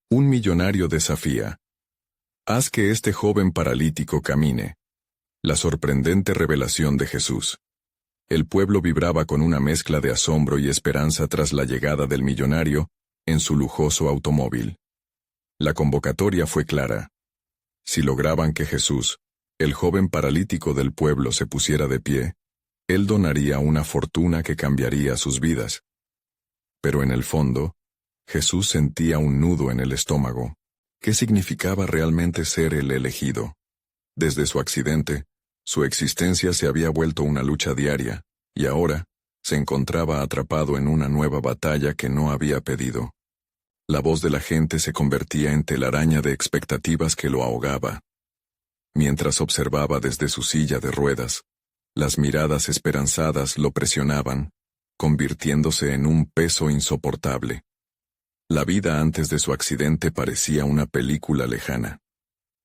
Un millonario desafía. Haz que este joven paralítico camine. La sorprendente revelación de Jesús. El pueblo vibraba con una mezcla de asombro y esperanza tras la llegada del millonario en su lujoso automóvil. La convocatoria fue clara. Si lograban que Jesús, el joven paralítico del pueblo, se pusiera de pie, él donaría una fortuna que cambiaría sus vidas. Pero en el fondo, Jesús sentía un nudo en el estómago. ¿Qué significaba realmente ser el elegido? Desde su accidente, su existencia se había vuelto una lucha diaria, y ahora, se encontraba atrapado en una nueva batalla que no había pedido. La voz de la gente se convertía en telaraña de expectativas que lo ahogaba. Mientras observaba desde su silla de ruedas, las miradas esperanzadas lo presionaban, convirtiéndose en un peso insoportable. La vida antes de su accidente parecía una película lejana.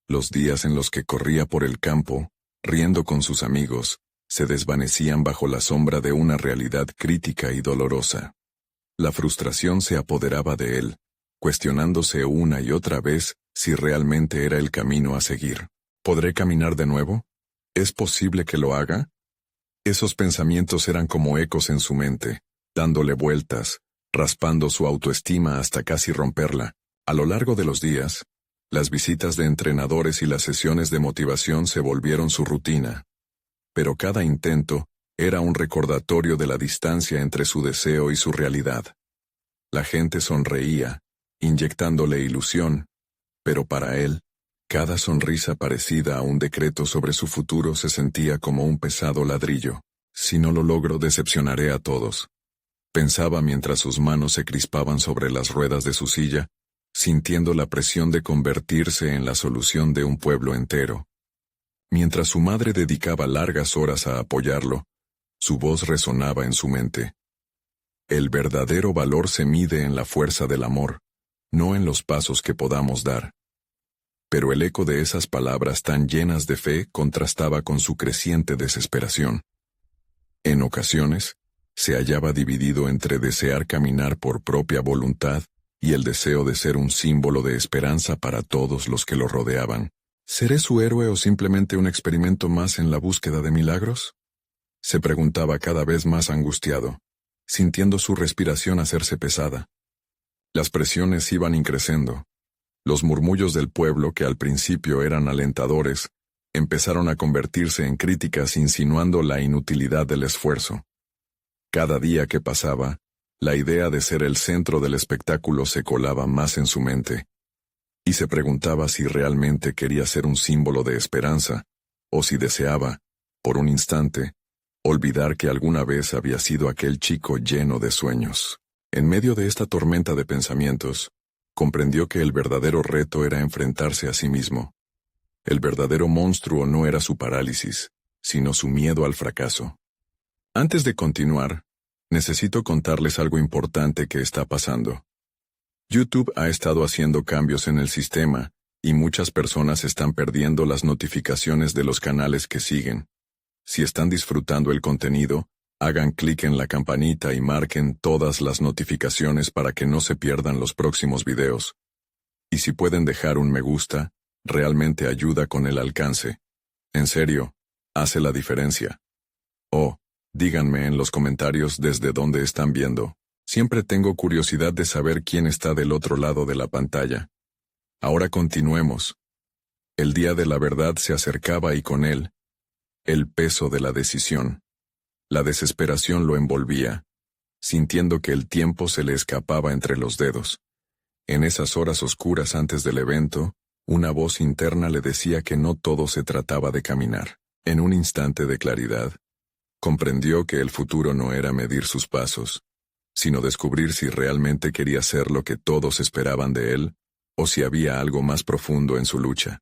Los días en los que corría por el campo, riendo con sus amigos, se desvanecían bajo la sombra de una realidad crítica y dolorosa. La frustración se apoderaba de él, cuestionándose una y otra vez si realmente era el camino a seguir. ¿Podré caminar de nuevo? ¿Es posible que lo haga? Esos pensamientos eran como ecos en su mente, dándole vueltas, raspando su autoestima hasta casi romperla. A lo largo de los días, las visitas de entrenadores y las sesiones de motivación se volvieron su rutina. Pero cada intento era un recordatorio de la distancia entre su deseo y su realidad. La gente sonreía, inyectándole ilusión, pero para él, cada sonrisa parecida a un decreto sobre su futuro se sentía como un pesado ladrillo. Si no lo logro, decepcionaré a todos. Pensaba mientras sus manos se crispaban sobre las ruedas de su silla, sintiendo la presión de convertirse en la solución de un pueblo entero. Mientras su madre dedicaba largas horas a apoyarlo, su voz resonaba en su mente. El verdadero valor se mide en la fuerza del amor, no en los pasos que podamos dar. Pero el eco de esas palabras tan llenas de fe contrastaba con su creciente desesperación. En ocasiones, se hallaba dividido entre desear caminar por propia voluntad y el deseo de ser un símbolo de esperanza para todos los que lo rodeaban. ¿Seré su héroe o simplemente un experimento más en la búsqueda de milagros? Se preguntaba cada vez más angustiado, sintiendo su respiración hacerse pesada. Las presiones iban increciendo. Los murmullos del pueblo, que al principio eran alentadores, empezaron a convertirse en críticas insinuando la inutilidad del esfuerzo. Cada día que pasaba, la idea de ser el centro del espectáculo se colaba más en su mente, y se preguntaba si realmente quería ser un símbolo de esperanza, o si deseaba, por un instante, olvidar que alguna vez había sido aquel chico lleno de sueños. En medio de esta tormenta de pensamientos, comprendió que el verdadero reto era enfrentarse a sí mismo. El verdadero monstruo no era su parálisis, sino su miedo al fracaso. Antes de continuar, necesito contarles algo importante que está pasando. YouTube ha estado haciendo cambios en el sistema, y muchas personas están perdiendo las notificaciones de los canales que siguen. Si están disfrutando el contenido, hagan clic en la campanita y marquen todas las notificaciones para que no se pierdan los próximos videos. Y si pueden dejar un me gusta, realmente ayuda con el alcance. En serio, hace la diferencia. Oh, díganme en los comentarios desde dónde están viendo. Siempre tengo curiosidad de saber quién está del otro lado de la pantalla. Ahora continuemos. El día de la verdad se acercaba y con él, el peso de la decisión. La desesperación lo envolvía, sintiendo que el tiempo se le escapaba entre los dedos. En esas horas oscuras antes del evento, una voz interna le decía que no todo se trataba de caminar. En un instante de claridad, comprendió que el futuro no era medir sus pasos, sino descubrir si realmente quería ser lo que todos esperaban de él, o si había algo más profundo en su lucha.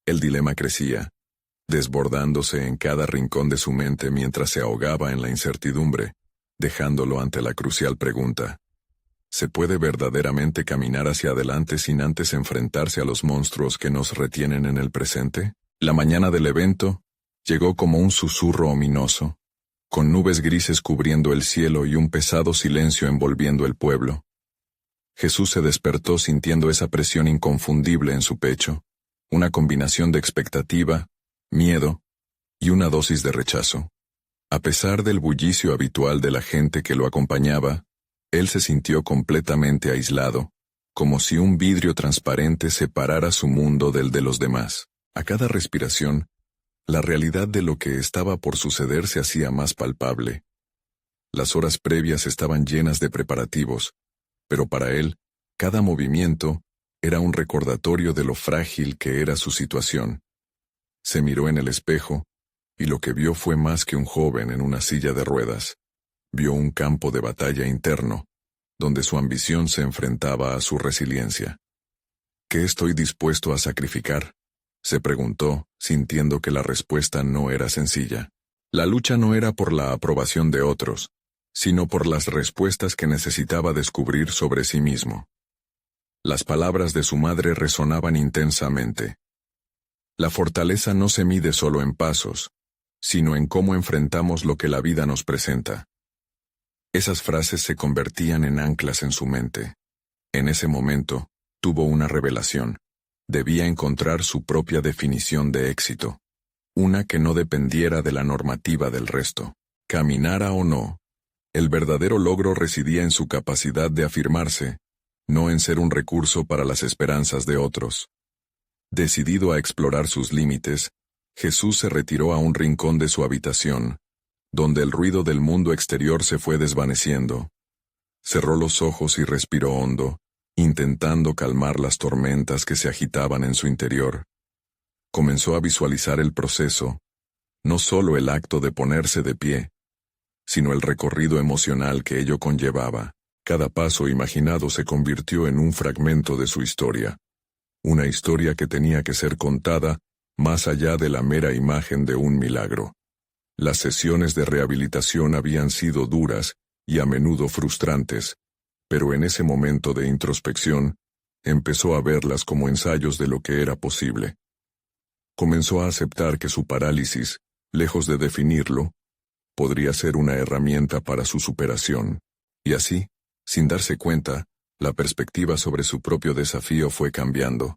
El dilema crecía, desbordándose en cada rincón de su mente mientras se ahogaba en la incertidumbre, dejándolo ante la crucial pregunta: ¿se puede verdaderamente caminar hacia adelante sin antes enfrentarse a los monstruos que nos retienen en el presente? La mañana del evento llegó como un susurro ominoso, con nubes grises cubriendo el cielo y un pesado silencio envolviendo el pueblo. Jesús se despertó sintiendo esa presión inconfundible en su pecho, una combinación de expectativa, miedo y una dosis de rechazo. A pesar del bullicio habitual de la gente que lo acompañaba, él se sintió completamente aislado, como si un vidrio transparente separara su mundo del de los demás. A cada respiración, la realidad de lo que estaba por suceder se hacía más palpable. Las horas previas estaban llenas de preparativos, pero para él, cada movimiento era un recordatorio de lo frágil que era su situación. Se miró en el espejo, y lo que vio fue más que un joven en una silla de ruedas. Vio un campo de batalla interno, donde su ambición se enfrentaba a su resiliencia. ¿Qué estoy dispuesto a sacrificar?, se preguntó, sintiendo que la respuesta no era sencilla. La lucha no era por la aprobación de otros, sino por las respuestas que necesitaba descubrir sobre sí mismo. Las palabras de su madre resonaban intensamente. La fortaleza no se mide solo en pasos, sino en cómo enfrentamos lo que la vida nos presenta. Esas frases se convertían en anclas en su mente. En ese momento, tuvo una revelación. Debía encontrar su propia definición de éxito. Una que no dependiera de la normativa del resto. Caminara o no, el verdadero logro residía en su capacidad de afirmarse, no en ser un recurso para las esperanzas de otros. Decidido a explorar sus límites, Jesús se retiró a un rincón de su habitación, donde el ruido del mundo exterior se fue desvaneciendo. Cerró los ojos y respiró hondo, intentando calmar las tormentas que se agitaban en su interior. Comenzó a visualizar el proceso, no solo el acto de ponerse de pie, sino el recorrido emocional que ello conllevaba. Cada paso imaginado se convirtió en un fragmento de su historia. Una historia que tenía que ser contada más allá de la mera imagen de un milagro. Las sesiones de rehabilitación habían sido duras y a menudo frustrantes, pero en ese momento de introspección, empezó a verlas como ensayos de lo que era posible. Comenzó a aceptar que su parálisis, lejos de definirlo, podría ser una herramienta para su superación. Y así, sin darse cuenta, la perspectiva sobre su propio desafío fue cambiando.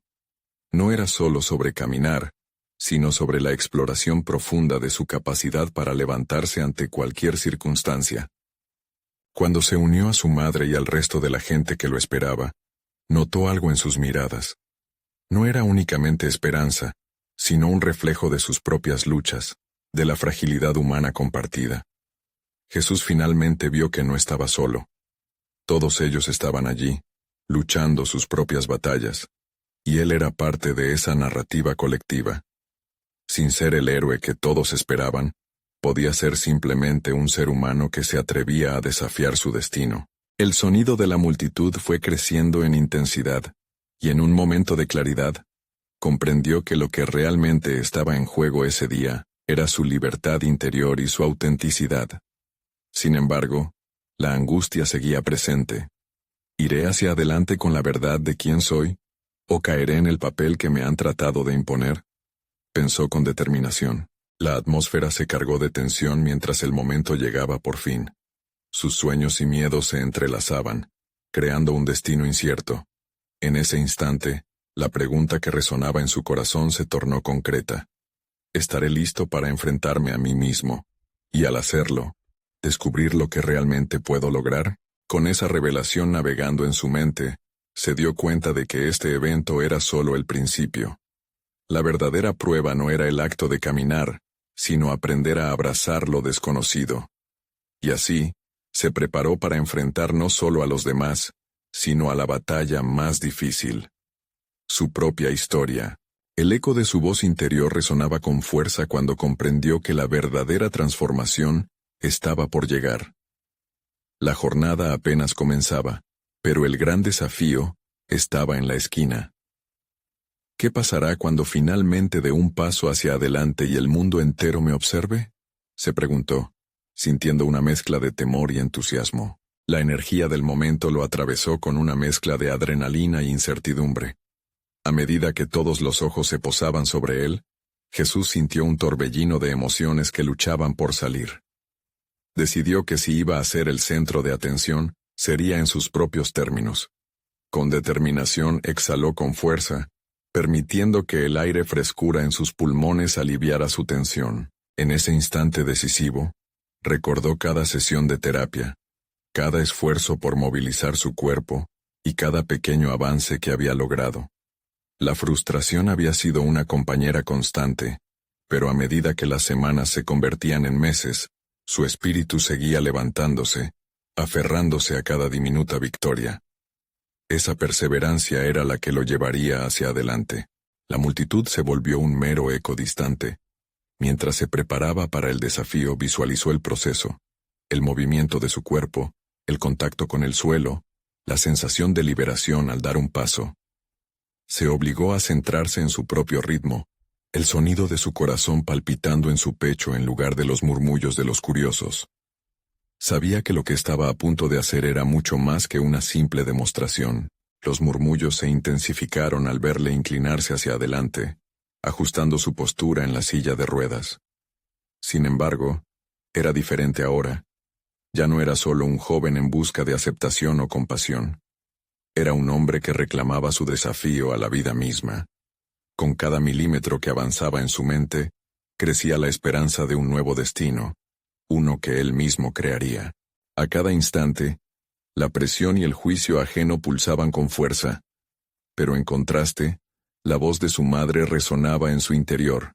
No era solo sobre caminar, sino sobre la exploración profunda de su capacidad para levantarse ante cualquier circunstancia. Cuando se unió a su madre y al resto de la gente que lo esperaba, notó algo en sus miradas. No era únicamente esperanza, sino un reflejo de sus propias luchas, de la fragilidad humana compartida. Jesús finalmente vio que no estaba solo. Todos ellos estaban allí, luchando sus propias batallas, y él era parte de esa narrativa colectiva. Sin ser el héroe que todos esperaban, podía ser simplemente un ser humano que se atrevía a desafiar su destino. El sonido de la multitud fue creciendo en intensidad, y en un momento de claridad, comprendió que lo que realmente estaba en juego ese día era su libertad interior y su autenticidad. Sin embargo, la angustia seguía presente. ¿Iré hacia adelante con la verdad de quién soy? ¿O caeré en el papel que me han tratado de imponer? Pensó con determinación. La atmósfera se cargó de tensión mientras el momento llegaba por fin. Sus sueños y miedos se entrelazaban, creando un destino incierto. En ese instante, la pregunta que resonaba en su corazón se tornó concreta. ¿Estaré listo para enfrentarme a mí mismo? Y al hacerlo, ¿descubrir lo que realmente puedo lograr? Con esa revelación navegando en su mente, se dio cuenta de que este evento era solo el principio. La verdadera prueba no era el acto de caminar, sino aprender a abrazar lo desconocido. Y así, se preparó para enfrentar no solo a los demás, sino a la batalla más difícil. Su propia historia. El eco de su voz interior resonaba con fuerza cuando comprendió que la verdadera transformación estaba por llegar. La jornada apenas comenzaba, pero el gran desafío estaba en la esquina. ¿Qué pasará cuando finalmente dé un paso hacia adelante y el mundo entero me observe?, se preguntó, sintiendo una mezcla de temor y entusiasmo. La energía del momento lo atravesó con una mezcla de adrenalina e incertidumbre. A medida que todos los ojos se posaban sobre él, Jesús sintió un torbellino de emociones que luchaban por salir. Decidió que si iba a ser el centro de atención, sería en sus propios términos. Con determinación exhaló con fuerza, permitiendo que el aire frescura en sus pulmones aliviara su tensión. En ese instante decisivo, recordó cada sesión de terapia, cada esfuerzo por movilizar su cuerpo y cada pequeño avance que había logrado. La frustración había sido una compañera constante, pero a medida que las semanas se convertían en meses, su espíritu seguía levantándose, aferrándose a cada diminuta victoria. Esa perseverancia era la que lo llevaría hacia adelante. La multitud se volvió un mero eco distante. Mientras se preparaba para el desafío, visualizó el proceso, el movimiento de su cuerpo, el contacto con el suelo, la sensación de liberación al dar un paso. Se obligó a centrarse en su propio ritmo, el sonido de su corazón palpitando en su pecho en lugar de los murmullos de los curiosos. Sabía que lo que estaba a punto de hacer era mucho más que una simple demostración. Los murmullos se intensificaron al verle inclinarse hacia adelante, ajustando su postura en la silla de ruedas. Sin embargo, era diferente ahora. Ya no era solo un joven en busca de aceptación o compasión. Era un hombre que reclamaba su desafío a la vida misma. Con cada milímetro que avanzaba en su mente, crecía la esperanza de un nuevo destino, uno que él mismo crearía. A cada instante, la presión y el juicio ajeno pulsaban con fuerza, pero en contraste, la voz de su madre resonaba en su interior.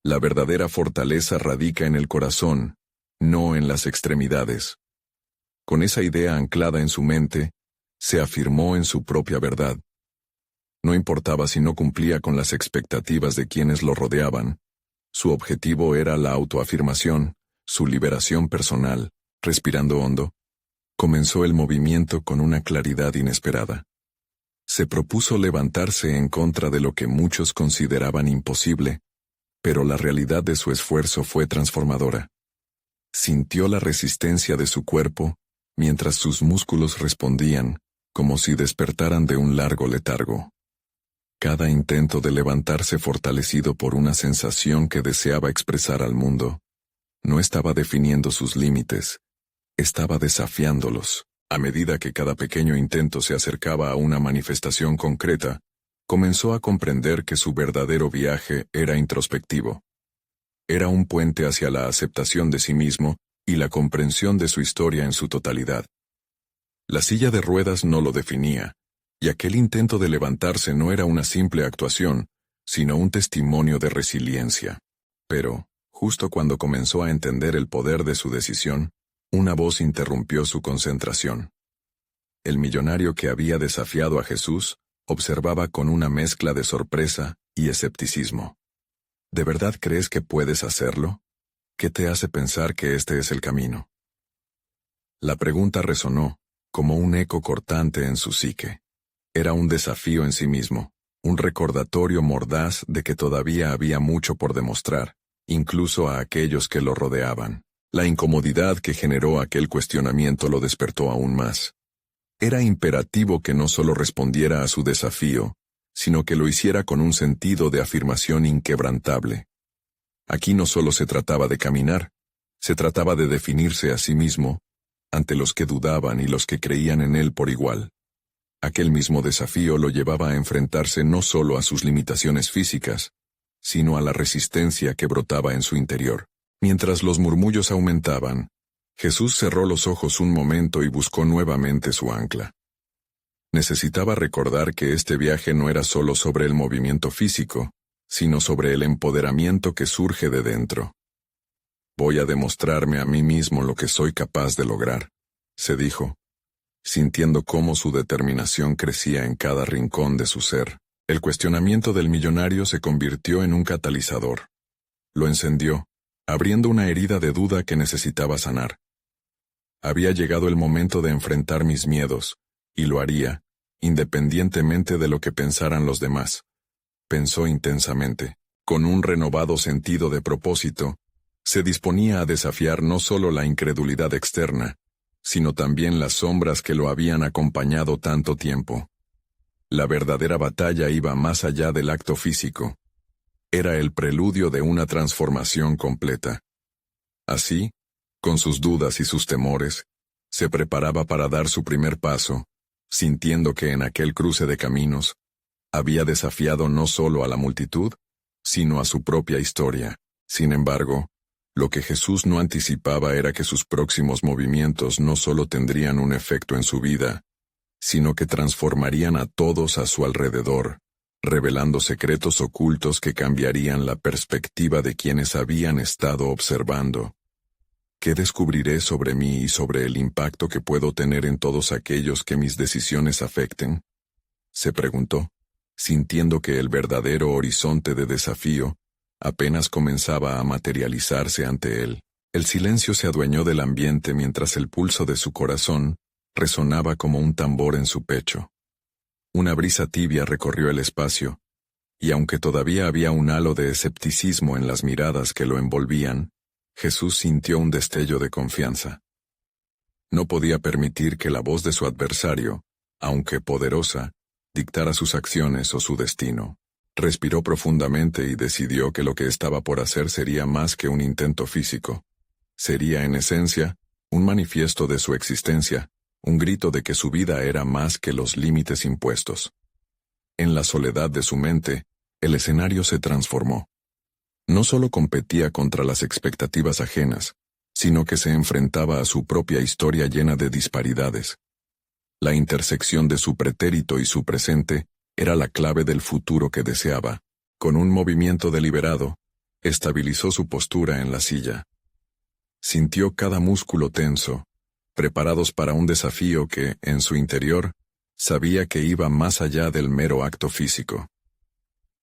La verdadera fortaleza radica en el corazón, no en las extremidades. Con esa idea anclada en su mente, se afirmó en su propia verdad. No importaba si no cumplía con las expectativas de quienes lo rodeaban. Su objetivo era la autoafirmación, su liberación personal. Respirando hondo, comenzó el movimiento con una claridad inesperada. Se propuso levantarse en contra de lo que muchos consideraban imposible, pero la realidad de su esfuerzo fue transformadora. Sintió la resistencia de su cuerpo, mientras sus músculos respondían, como si despertaran de un largo letargo. Cada intento de levantarse fortalecido por una sensación que deseaba expresar al mundo, no estaba definiendo sus límites, estaba desafiándolos. A medida que cada pequeño intento se acercaba a una manifestación concreta, comenzó a comprender que su verdadero viaje era introspectivo. Era un puente hacia la aceptación de sí mismo y la comprensión de su historia en su totalidad. La silla de ruedas no lo definía, y aquel intento de levantarse no era una simple actuación, sino un testimonio de resiliencia. Pero, justo cuando comenzó a entender el poder de su decisión, una voz interrumpió su concentración. El millonario que había desafiado a Jesús observaba con una mezcla de sorpresa y escepticismo. ¿De verdad crees que puedes hacerlo? ¿Qué te hace pensar que este es el camino? La pregunta resonó, como un eco cortante en su psique. Era un desafío en sí mismo, un recordatorio mordaz de que todavía había mucho por demostrar, incluso a aquellos que lo rodeaban. La incomodidad que generó aquel cuestionamiento lo despertó aún más. Era imperativo que no solo respondiera a su desafío, sino que lo hiciera con un sentido de afirmación inquebrantable. Aquí no solo se trataba de caminar, se trataba de definirse a sí mismo, ante los que dudaban y los que creían en él por igual. Aquel mismo desafío lo llevaba a enfrentarse no solo a sus limitaciones físicas, sino a la resistencia que brotaba en su interior. Mientras los murmullos aumentaban, Jesús cerró los ojos un momento y buscó nuevamente su ancla. Necesitaba recordar que este viaje no era solo sobre el movimiento físico, sino sobre el empoderamiento que surge de dentro. Voy a demostrarme a mí mismo lo que soy capaz de lograr, se dijo, sintiendo cómo su determinación crecía en cada rincón de su ser. El cuestionamiento del millonario se convirtió en un catalizador. Lo encendió, abriendo una herida de duda que necesitaba sanar. Había llegado el momento de enfrentar mis miedos, y lo haría, independientemente de lo que pensaran los demás. Pensó intensamente. Con un renovado sentido de propósito, se disponía a desafiar no solo la incredulidad externa, sino también las sombras que lo habían acompañado tanto tiempo. La verdadera batalla iba más allá del acto físico. Era el preludio de una transformación completa. Así, con sus dudas y sus temores, se preparaba para dar su primer paso, sintiendo que en aquel cruce de caminos había desafiado no solo a la multitud, sino a su propia historia. Sin embargo, lo que Jesús no anticipaba era que sus próximos movimientos no solo tendrían un efecto en su vida, sino que transformarían a todos a su alrededor, revelando secretos ocultos que cambiarían la perspectiva de quienes habían estado observando. ¿Qué descubriré sobre mí y sobre el impacto que puedo tener en todos aquellos que mis decisiones afecten?, se preguntó, sintiendo que el verdadero horizonte de desafío apenas comenzaba a materializarse ante él. El silencio se adueñó del ambiente mientras el pulso de su corazón resonaba como un tambor en su pecho. Una brisa tibia recorrió el espacio, y aunque todavía había un halo de escepticismo en las miradas que lo envolvían, Jesús sintió un destello de confianza. No podía permitir que la voz de su adversario, aunque poderosa, dictara sus acciones o su destino. Respiró profundamente y decidió que lo que estaba por hacer sería más que un intento físico. Sería, en esencia, un manifiesto de su existencia, un grito de que su vida era más que los límites impuestos. En la soledad de su mente, el escenario se transformó. No solo competía contra las expectativas ajenas, sino que se enfrentaba a su propia historia llena de disparidades. La intersección de su pretérito y su presente era la clave del futuro que deseaba. Con un movimiento deliberado, estabilizó su postura en la silla. Sintió cada músculo tenso, preparados para un desafío que, en su interior, sabía que iba más allá del mero acto físico.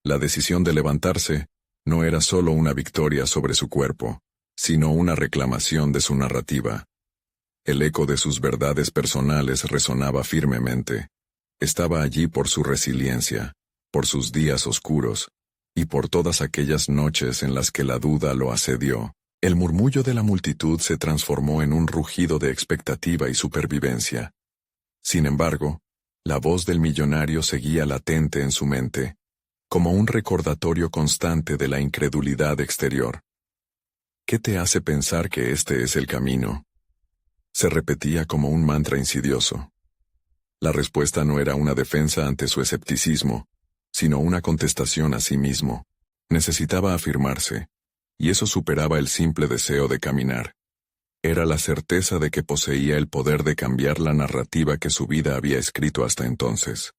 La decisión de levantarse no era solo una victoria sobre su cuerpo, sino una reclamación de su narrativa. El eco de sus verdades personales resonaba firmemente. Estaba allí por su resiliencia, por sus días oscuros, y por todas aquellas noches en las que la duda lo asedió. El murmullo de la multitud se transformó en un rugido de expectativa y supervivencia. Sin embargo, la voz del millonario seguía latente en su mente, como un recordatorio constante de la incredulidad exterior. ¿Qué te hace pensar que este es el camino?, se repetía como un mantra insidioso. La respuesta no era una defensa ante su escepticismo, sino una contestación a sí mismo. Necesitaba afirmarse, y eso superaba el simple deseo de caminar. Era la certeza de que poseía el poder de cambiar la narrativa que su vida había escrito hasta entonces.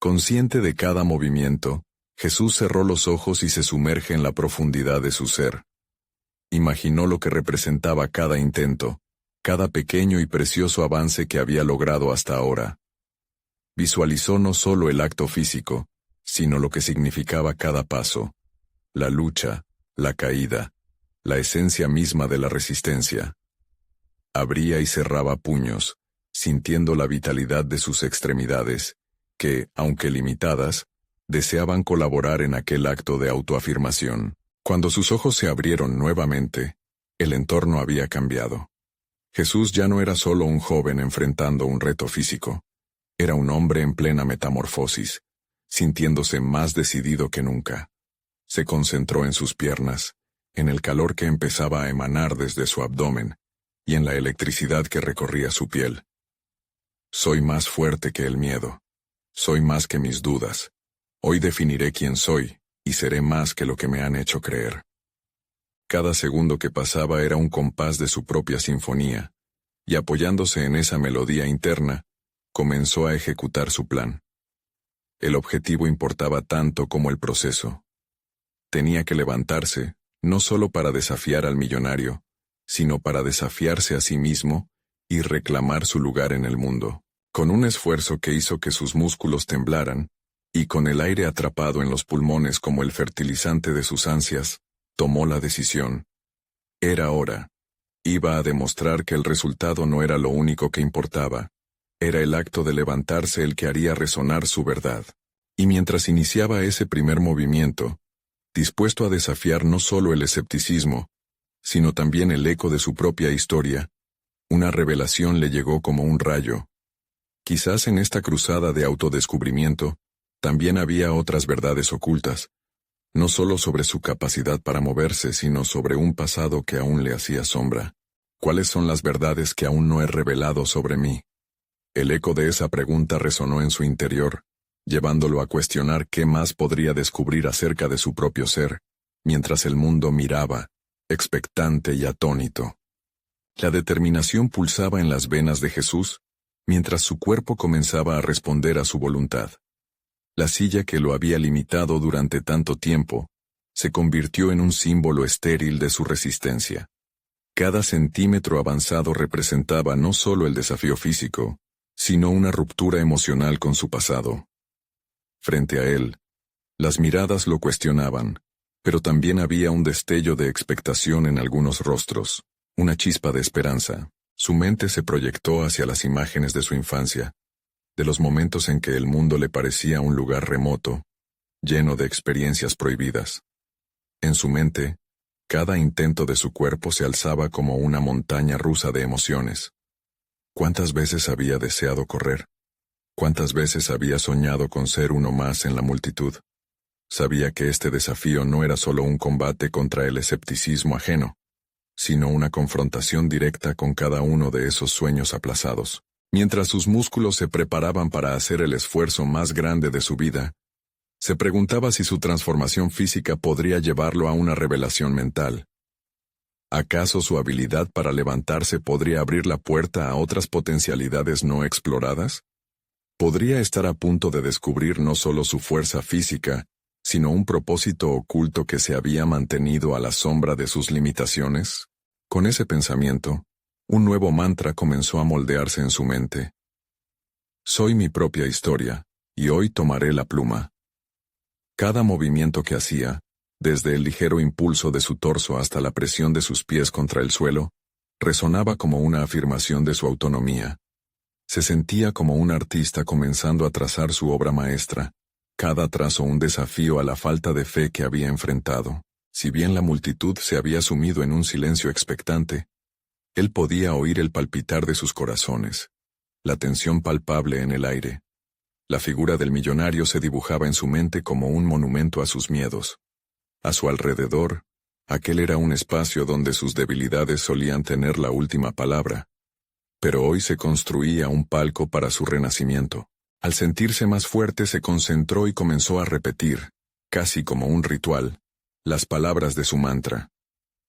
Consciente de cada movimiento, Jesús cerró los ojos y se sumerge en la profundidad de su ser. Imaginó lo que representaba cada intento, cada pequeño y precioso avance que había logrado hasta ahora. Visualizó no solo el acto físico, sino lo que significaba cada paso, la lucha, la caída, la esencia misma de la resistencia. Abría y cerraba puños, sintiendo la vitalidad de sus extremidades, que, aunque limitadas, deseaban colaborar en aquel acto de autoafirmación. Cuando sus ojos se abrieron nuevamente, el entorno había cambiado. Jesús ya no era solo un joven enfrentando un reto físico. Era un hombre en plena metamorfosis, sintiéndose más decidido que nunca. Se concentró en sus piernas, en el calor que empezaba a emanar desde su abdomen, y en la electricidad que recorría su piel. Soy más fuerte que el miedo. Soy más que mis dudas. Hoy definiré quién soy, y seré más que lo que me han hecho creer. Cada segundo que pasaba era un compás de su propia sinfonía, y apoyándose en esa melodía interna, comenzó a ejecutar su plan. El objetivo importaba tanto como el proceso. Tenía que levantarse, no solo para desafiar al millonario, sino para desafiarse a sí mismo y reclamar su lugar en el mundo. Con un esfuerzo que hizo que sus músculos temblaran, y con el aire atrapado en los pulmones como el fertilizante de sus ansias, tomó la decisión. Era hora. Iba a demostrar que el resultado no era lo único que importaba. Era el acto de levantarse el que haría resonar su verdad. Y mientras iniciaba ese primer movimiento, dispuesto a desafiar no solo el escepticismo, sino también el eco de su propia historia, una revelación le llegó como un rayo. Quizás en esta cruzada de autodescubrimiento, también había otras verdades ocultas, no solo sobre su capacidad para moverse, sino sobre un pasado que aún le hacía sombra. ¿Cuáles son las verdades que aún no he revelado sobre mí? El eco de esa pregunta resonó en su interior, llevándolo a cuestionar qué más podría descubrir acerca de su propio ser, mientras el mundo miraba, expectante y atónito. La determinación pulsaba en las venas de Jesús, mientras su cuerpo comenzaba a responder a su voluntad. La silla que lo había limitado durante tanto tiempo, se convirtió en un símbolo estéril de su resistencia. Cada centímetro avanzado representaba no solo el desafío físico, sino una ruptura emocional con su pasado. Frente a él, las miradas lo cuestionaban, pero también había un destello de expectación en algunos rostros, una chispa de esperanza. Su mente se proyectó hacia las imágenes de su infancia, de los momentos en que el mundo le parecía un lugar remoto, lleno de experiencias prohibidas. En su mente, cada intento de su cuerpo se alzaba como una montaña rusa de emociones. ¿Cuántas veces había deseado correr? ¿Cuántas veces había soñado con ser uno más en la multitud? Sabía que este desafío no era solo un combate contra el escepticismo ajeno, sino una confrontación directa con cada uno de esos sueños aplazados. Mientras sus músculos se preparaban para hacer el esfuerzo más grande de su vida, se preguntaba si su transformación física podría llevarlo a una revelación mental. ¿Acaso su habilidad para levantarse podría abrir la puerta a otras potencialidades no exploradas? ¿Podría estar a punto de descubrir no solo su fuerza física, sino un propósito oculto que se había mantenido a la sombra de sus limitaciones? Con ese pensamiento, un nuevo mantra comenzó a moldearse en su mente. Soy mi propia historia, y hoy tomaré la pluma. Cada movimiento que hacía, desde el ligero impulso de su torso hasta la presión de sus pies contra el suelo, resonaba como una afirmación de su autonomía. Se sentía como un artista comenzando a trazar su obra maestra, cada trazo un desafío a la falta de fe que había enfrentado. Si bien la multitud se había sumido en un silencio expectante, él podía oír el palpitar de sus corazones, la tensión palpable en el aire. La figura del millonario se dibujaba en su mente como un monumento a sus miedos. A su alrededor, aquel era un espacio donde sus debilidades solían tener la última palabra. Pero hoy se construía un palco para su renacimiento. Al sentirse más fuerte se concentró y comenzó a repetir, casi como un ritual, las palabras de su mantra.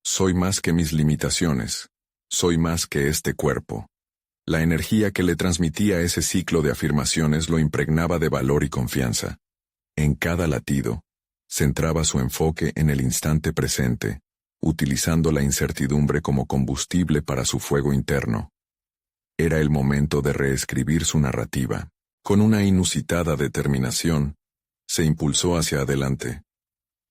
Soy más que mis limitaciones. Soy más que este cuerpo. La energía que le transmitía ese ciclo de afirmaciones lo impregnaba de valor y confianza. En cada latido, centraba su enfoque en el instante presente, utilizando la incertidumbre como combustible para su fuego interno. Era el momento de reescribir su narrativa. Con una inusitada determinación, se impulsó hacia adelante.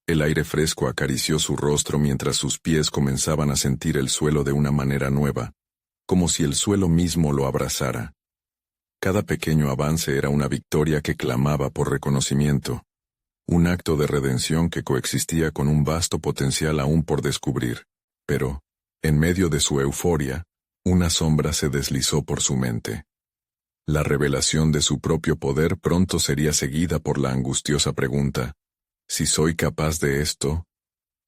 El aire fresco acarició su rostro mientras sus pies comenzaban a sentir el suelo de una manera nueva, como si el suelo mismo lo abrazara. Cada pequeño avance era una victoria que clamaba por reconocimiento, un acto de redención que coexistía con un vasto potencial aún por descubrir. Pero, en medio de su euforia, una sombra se deslizó por su mente. La revelación de su propio poder pronto sería seguida por la angustiosa pregunta: si soy capaz de esto,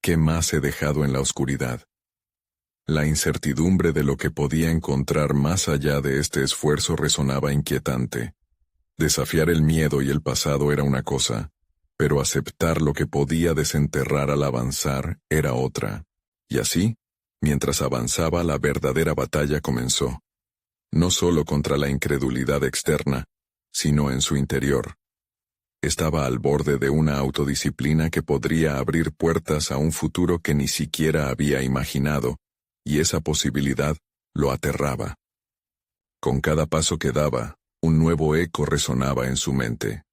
¿qué más he dejado en la oscuridad? La incertidumbre de lo que podía encontrar más allá de este esfuerzo resonaba inquietante. Desafiar el miedo y el pasado era una cosa, pero aceptar lo que podía desenterrar al avanzar era otra. Y así, mientras avanzaba, la verdadera batalla comenzó. No solo contra la incredulidad externa, sino en su interior. Estaba al borde de una autodisciplina que podría abrir puertas a un futuro que ni siquiera había imaginado, y esa posibilidad lo aterraba. Con cada paso que daba, un nuevo eco resonaba en su mente.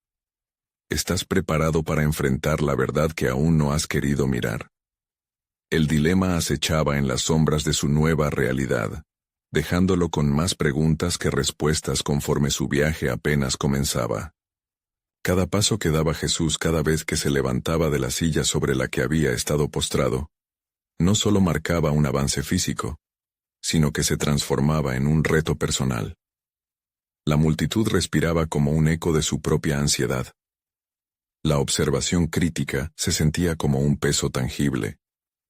¿Estás preparado para enfrentar la verdad que aún no has querido mirar? El dilema acechaba en las sombras de su nueva realidad, dejándolo con más preguntas que respuestas conforme su viaje apenas comenzaba. Cada paso que daba Jesús cada vez que se levantaba de la silla sobre la que había estado postrado, no solo marcaba un avance físico, sino que se transformaba en un reto personal. La multitud respiraba como un eco de su propia ansiedad. La observación crítica se sentía como un peso tangible,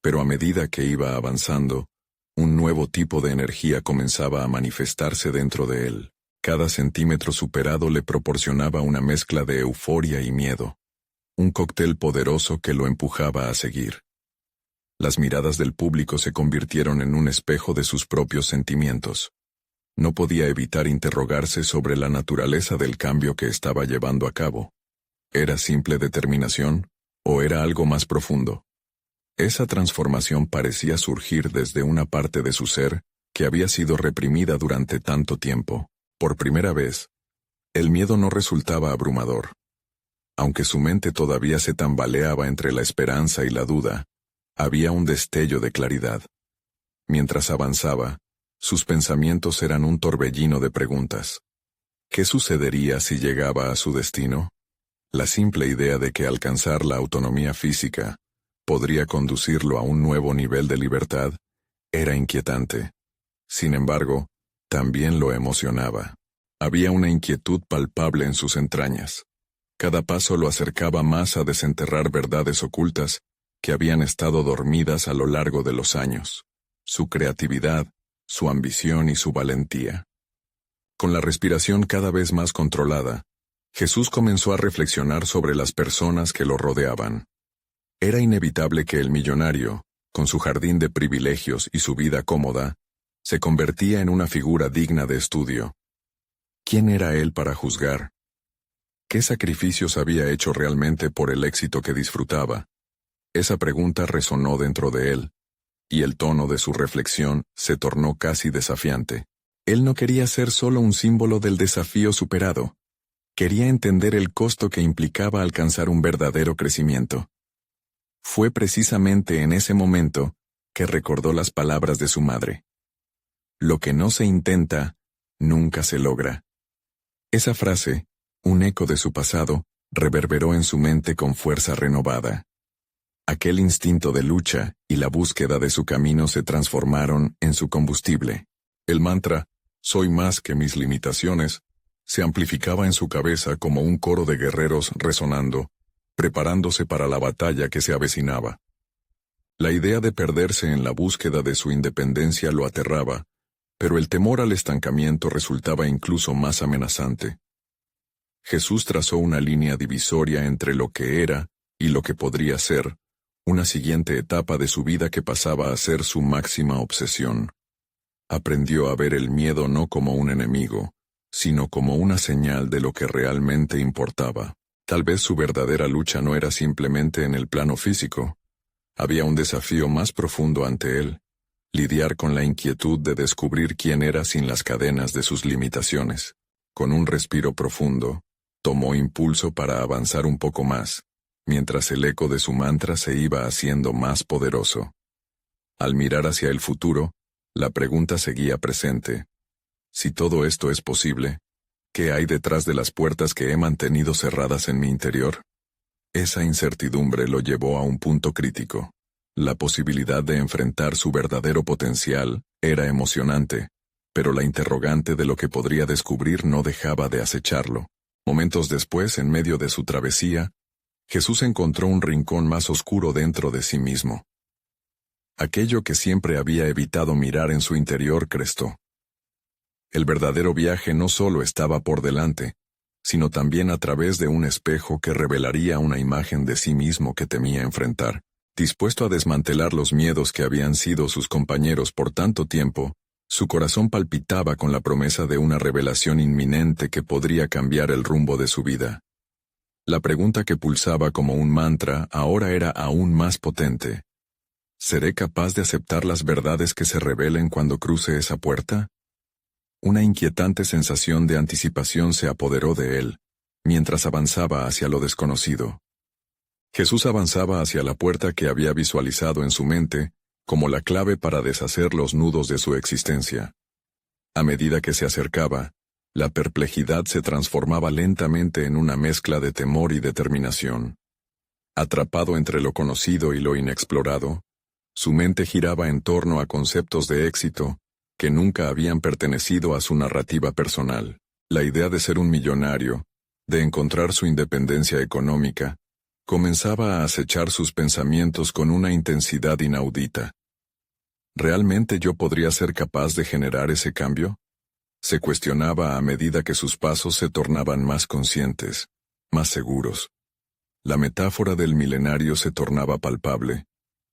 pero a medida que iba avanzando, un nuevo tipo de energía comenzaba a manifestarse dentro de él. Cada centímetro superado le proporcionaba una mezcla de euforia y miedo, un cóctel poderoso que lo empujaba a seguir. Las miradas del público se convirtieron en un espejo de sus propios sentimientos. No podía evitar interrogarse sobre la naturaleza del cambio que estaba llevando a cabo. ¿Era simple determinación o era algo más profundo? Esa transformación parecía surgir desde una parte de su ser que había sido reprimida durante tanto tiempo. Por primera vez, el miedo no resultaba abrumador. Aunque su mente todavía se tambaleaba entre la esperanza y la duda, había un destello de claridad. Mientras avanzaba, sus pensamientos eran un torbellino de preguntas. ¿Qué sucedería si llegaba a su destino? La simple idea de que alcanzar la autonomía física podría conducirlo a un nuevo nivel de libertad era inquietante. Sin embargo, también lo emocionaba. Había una inquietud palpable en sus entrañas. Cada paso lo acercaba más a desenterrar verdades ocultas que habían estado dormidas a lo largo de los años. Su creatividad, su ambición y su valentía. Con la respiración cada vez más controlada, Jesús comenzó a reflexionar sobre las personas que lo rodeaban. Era inevitable que el millonario, con su jardín de privilegios y su vida cómoda, se convertía en una figura digna de estudio. ¿Quién era él para juzgar? ¿Qué sacrificios había hecho realmente por el éxito que disfrutaba? Esa pregunta resonó dentro de él, y el tono de su reflexión se tornó casi desafiante. Él no quería ser solo un símbolo del desafío superado. Quería entender el costo que implicaba alcanzar un verdadero crecimiento. Fue precisamente en ese momento que recordó las palabras de su madre. Lo que no se intenta, nunca se logra. Esa frase, un eco de su pasado, reverberó en su mente con fuerza renovada. Aquel instinto de lucha y la búsqueda de su camino se transformaron en su combustible. El mantra, "Soy más que mis limitaciones", se amplificaba en su cabeza como un coro de guerreros resonando, preparándose para la batalla que se avecinaba. La idea de perderse en la búsqueda de su independencia lo aterraba, pero el temor al estancamiento resultaba incluso más amenazante. Jesús trazó una línea divisoria entre lo que era y lo que podría ser, una siguiente etapa de su vida que pasaba a ser su máxima obsesión. Aprendió a ver el miedo no como un enemigo, sino como una señal de lo que realmente importaba. Tal vez su verdadera lucha no era simplemente en el plano físico. Había un desafío más profundo ante él: lidiar con la inquietud de descubrir quién era sin las cadenas de sus limitaciones. Con un respiro profundo, tomó impulso para avanzar un poco más, mientras el eco de su mantra se iba haciendo más poderoso. Al mirar hacia el futuro, la pregunta seguía presente. Si todo esto es posible, ¿qué hay detrás de las puertas que he mantenido cerradas en mi interior? Esa incertidumbre lo llevó a un punto crítico. La posibilidad de enfrentar su verdadero potencial era emocionante, pero la interrogante de lo que podría descubrir no dejaba de acecharlo. Momentos después, en medio de su travesía, Jesús encontró un rincón más oscuro dentro de sí mismo. Aquello que siempre había evitado mirar en su interior crestó. El verdadero viaje no solo estaba por delante, sino también a través de un espejo que revelaría una imagen de sí mismo que temía enfrentar. Dispuesto a desmantelar los miedos que habían sido sus compañeros por tanto tiempo, su corazón palpitaba con la promesa de una revelación inminente que podría cambiar el rumbo de su vida. La pregunta que pulsaba como un mantra ahora era aún más potente. ¿Seré capaz de aceptar las verdades que se revelen cuando cruce esa puerta? Una inquietante sensación de anticipación se apoderó de él, mientras avanzaba hacia lo desconocido. Jesús avanzaba hacia la puerta que había visualizado en su mente como la clave para deshacer los nudos de su existencia. A medida que se acercaba, la perplejidad se transformaba lentamente en una mezcla de temor y determinación. Atrapado entre lo conocido y lo inexplorado, su mente giraba en torno a conceptos de éxito que nunca habían pertenecido a su narrativa personal. La idea de ser un millonario, de encontrar su independencia económica, comenzaba a acechar sus pensamientos con una intensidad inaudita. ¿Realmente yo podría ser capaz de generar ese cambio? Se cuestionaba a medida que sus pasos se tornaban más conscientes, más seguros. La metáfora del milenario se tornaba palpable.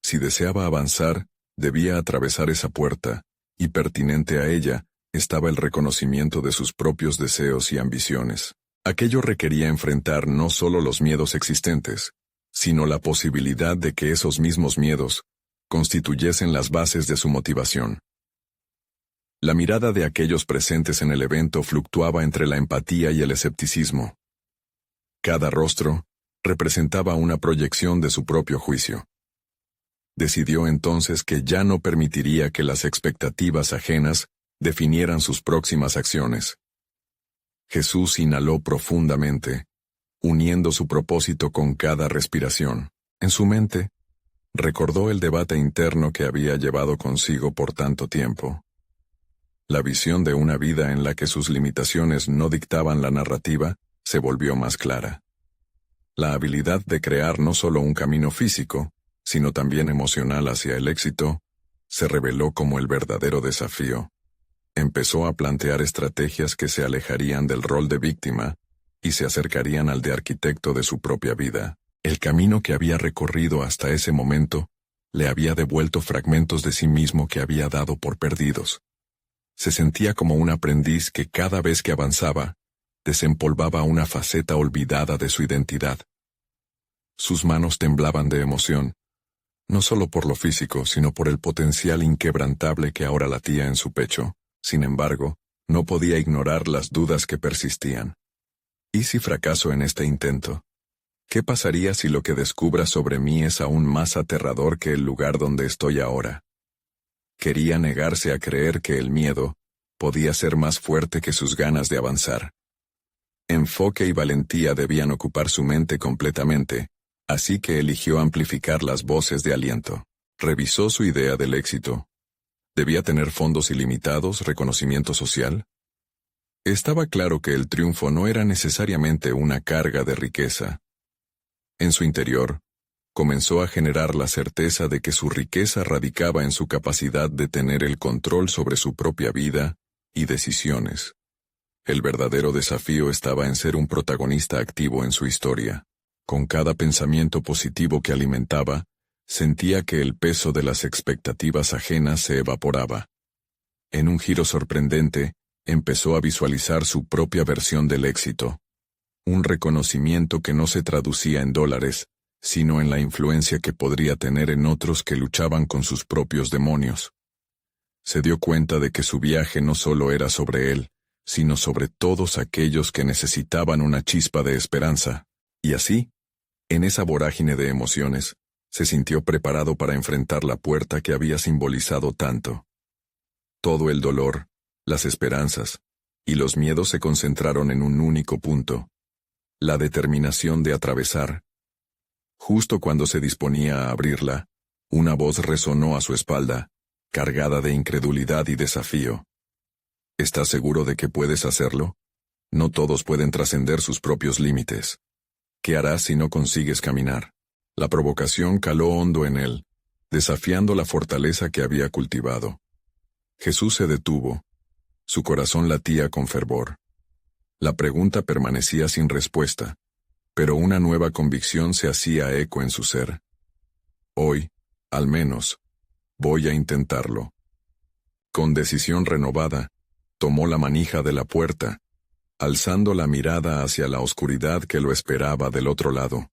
Si deseaba avanzar, debía atravesar esa puerta, y pertinente a ella, estaba el reconocimiento de sus propios deseos y ambiciones. Aquello requería enfrentar no solo los miedos existentes, sino la posibilidad de que esos mismos miedos constituyesen las bases de su motivación. La mirada de aquellos presentes en el evento fluctuaba entre la empatía y el escepticismo. Cada rostro representaba una proyección de su propio juicio. Decidió entonces que ya no permitiría que las expectativas ajenas definieran sus próximas acciones. Jesús inhaló profundamente, uniendo su propósito con cada respiración. En su mente, recordó el debate interno que había llevado consigo por tanto tiempo. La visión de una vida en la que sus limitaciones no dictaban la narrativa se volvió más clara. La habilidad de crear no solo un camino físico, sino también emocional hacia el éxito, se reveló como el verdadero desafío. Empezó a plantear estrategias que se alejarían del rol de víctima y se acercarían al de arquitecto de su propia vida. El camino que había recorrido hasta ese momento le había devuelto fragmentos de sí mismo que había dado por perdidos. Se sentía como un aprendiz que cada vez que avanzaba, desempolvaba una faceta olvidada de su identidad. Sus manos temblaban de emoción, no solo por lo físico, sino por el potencial inquebrantable que ahora latía en su pecho. Sin embargo, no podía ignorar las dudas que persistían. ¿Y si fracaso en este intento? ¿Qué pasaría si lo que descubra sobre mí es aún más aterrador que el lugar donde estoy ahora? Quería negarse a creer que el miedo podía ser más fuerte que sus ganas de avanzar. Enfoque y valentía debían ocupar su mente completamente, así que eligió amplificar las voces de aliento. Revisó su idea del éxito. ¿Debía tener fondos ilimitados, reconocimiento social? Estaba claro que el triunfo no era necesariamente una carga de riqueza. En su interior, comenzó a generar la certeza de que su riqueza radicaba en su capacidad de tener el control sobre su propia vida y decisiones. El verdadero desafío estaba en ser un protagonista activo en su historia. Con cada pensamiento positivo que alimentaba, sentía que el peso de las expectativas ajenas se evaporaba. En un giro sorprendente, empezó a visualizar su propia versión del éxito. Un reconocimiento que no se traducía en dólares, sino en la influencia que podría tener en otros que luchaban con sus propios demonios. Se dio cuenta de que su viaje no solo era sobre él, sino sobre todos aquellos que necesitaban una chispa de esperanza. Y así, en esa vorágine de emociones, se sintió preparado para enfrentar la puerta que había simbolizado tanto. Todo el dolor, las esperanzas y los miedos se concentraron en un único punto: la determinación de atravesar. Justo cuando se disponía a abrirla, una voz resonó a su espalda, cargada de incredulidad y desafío. ¿Estás seguro de que puedes hacerlo? No todos pueden trascender sus propios límites. ¿Qué harás si no consigues caminar? La provocación caló hondo en él, desafiando la fortaleza que había cultivado. Jesús se detuvo. Su corazón latía con fervor. La pregunta permanecía sin respuesta, pero una nueva convicción se hacía eco en su ser. Hoy, al menos, voy a intentarlo. Con decisión renovada, tomó la manija de la puerta, alzando la mirada hacia la oscuridad que lo esperaba del otro lado.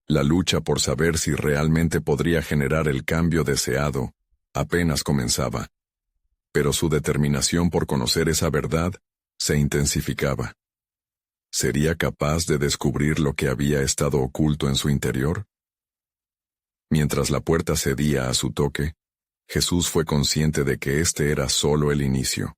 La lucha por saber si realmente podría generar el cambio deseado apenas comenzaba. Pero su determinación por conocer esa verdad se intensificaba. ¿Sería capaz de descubrir lo que había estado oculto en su interior? Mientras la puerta cedía a su toque, Jesús fue consciente de que este era solo el inicio.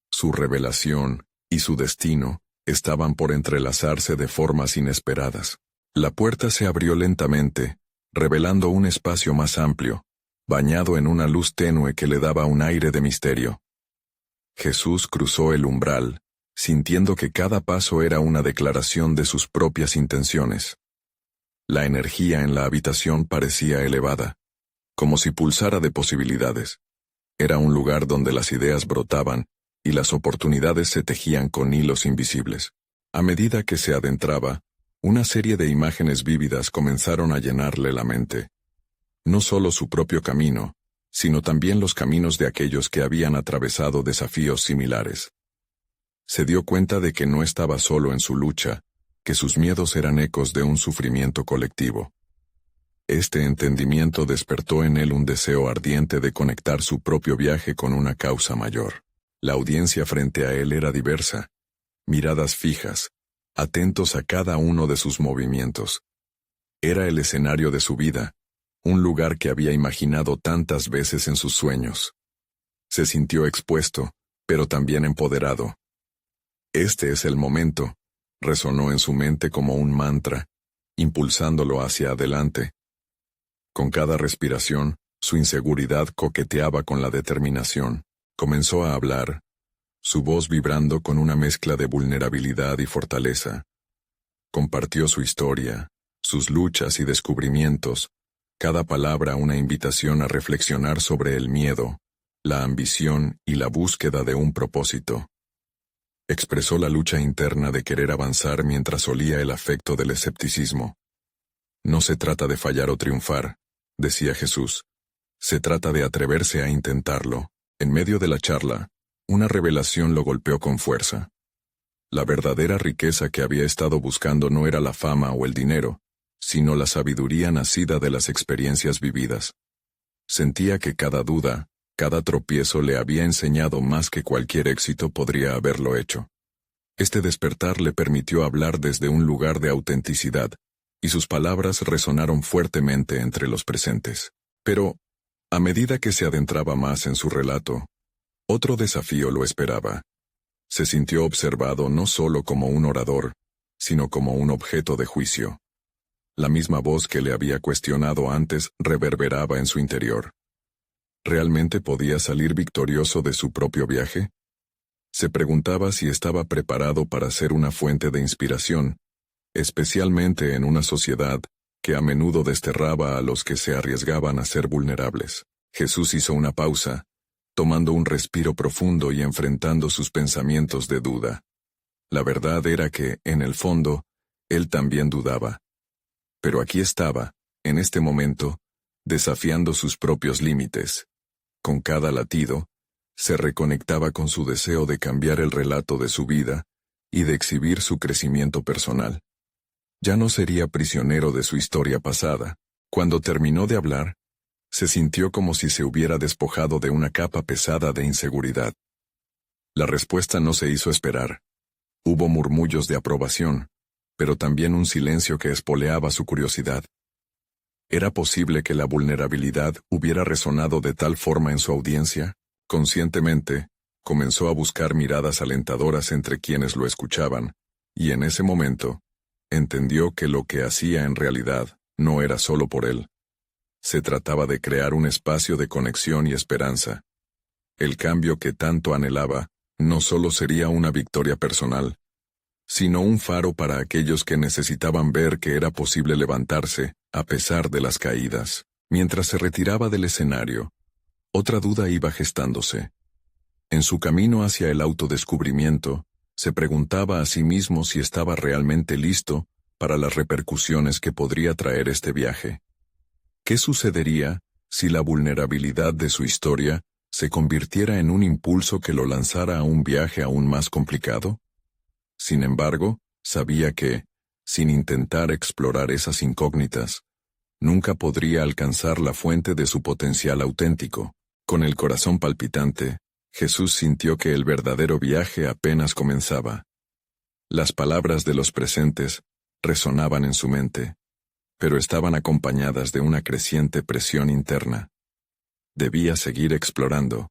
Su revelación y su destino estaban por entrelazarse de formas inesperadas. La puerta se abrió lentamente, revelando un espacio más amplio, bañado en una luz tenue que le daba un aire de misterio. Jesús cruzó el umbral, sintiendo que cada paso era una declaración de sus propias intenciones. La energía en la habitación parecía elevada, como si pulsara de posibilidades. Era un lugar donde las ideas brotaban y las oportunidades se tejían con hilos invisibles. A medida que se adentraba, una serie de imágenes vívidas comenzaron a llenarle la mente. No solo su propio camino, sino también los caminos de aquellos que habían atravesado desafíos similares. Se dio cuenta de que no estaba solo en su lucha, que sus miedos eran ecos de un sufrimiento colectivo. Este entendimiento despertó en él un deseo ardiente de conectar su propio viaje con una causa mayor. La audiencia frente a él era diversa, miradas fijas, atentos a cada uno de sus movimientos. Era el escenario de su vida, un lugar que había imaginado tantas veces en sus sueños. Se sintió expuesto, pero también empoderado. Este es el momento, resonó en su mente como un mantra, impulsándolo hacia adelante. Con cada respiración, su inseguridad coqueteaba con la determinación. Comenzó a hablar, su voz vibrando con una mezcla de vulnerabilidad y fortaleza. Compartió su historia, sus luchas y descubrimientos, cada palabra una invitación a reflexionar sobre el miedo, la ambición y la búsqueda de un propósito. Expresó la lucha interna de querer avanzar mientras olía el afecto del escepticismo. No se trata de fallar o triunfar, decía Jesús. Se trata de atreverse a intentarlo. En medio de la charla, una revelación lo golpeó con fuerza. La verdadera riqueza que había estado buscando no era la fama o el dinero, sino la sabiduría nacida de las experiencias vividas. Sentía que cada duda, cada tropiezo le había enseñado más que cualquier éxito podría haberlo hecho. Este despertar le permitió hablar desde un lugar de autenticidad, y sus palabras resonaron fuertemente entre los presentes. Pero, a medida que se adentraba más en su relato, otro desafío lo esperaba. Se sintió observado no solo como un orador, sino como un objeto de juicio. La misma voz que le había cuestionado antes reverberaba en su interior. ¿Realmente podía salir victorioso de su propio viaje? Se preguntaba si estaba preparado para ser una fuente de inspiración, especialmente en una sociedad que a menudo desterraba a los que se arriesgaban a ser vulnerables. Jesús hizo una pausa, tomando un respiro profundo y enfrentando sus pensamientos de duda. La verdad era que, en el fondo, él también dudaba. Pero aquí estaba, en este momento, desafiando sus propios límites. Con cada latido, se reconectaba con su deseo de cambiar el relato de su vida y de exhibir su crecimiento personal. Ya no sería prisionero de su historia pasada. Cuando terminó de hablar, se sintió como si se hubiera despojado de una capa pesada de inseguridad. La respuesta no se hizo esperar. Hubo murmullos de aprobación, pero también un silencio que espoleaba su curiosidad. ¿Era posible que la vulnerabilidad hubiera resonado de tal forma en su audiencia? Conscientemente, comenzó a buscar miradas alentadoras entre quienes lo escuchaban, y en ese momento, entendió que lo que hacía en realidad no era solo por él. Se trataba de crear un espacio de conexión y esperanza. El cambio que tanto anhelaba no solo sería una victoria personal, sino un faro para aquellos que necesitaban ver que era posible levantarse a pesar de las caídas. Mientras se retiraba del escenario, otra duda iba gestándose. En su camino hacia el autodescubrimiento, se preguntaba a sí mismo si estaba realmente listo para las repercusiones que podría traer este viaje. ¿Qué sucedería si la vulnerabilidad de su historia se convirtiera en un impulso que lo lanzara a un viaje aún más complicado? Sin embargo, sabía que, sin intentar explorar esas incógnitas, nunca podría alcanzar la fuente de su potencial auténtico. Con el corazón palpitante, Jesús sintió que el verdadero viaje apenas comenzaba. Las palabras de los presentes resonaban en su mente, pero estaban acompañadas de una creciente presión interna. Debía seguir explorando,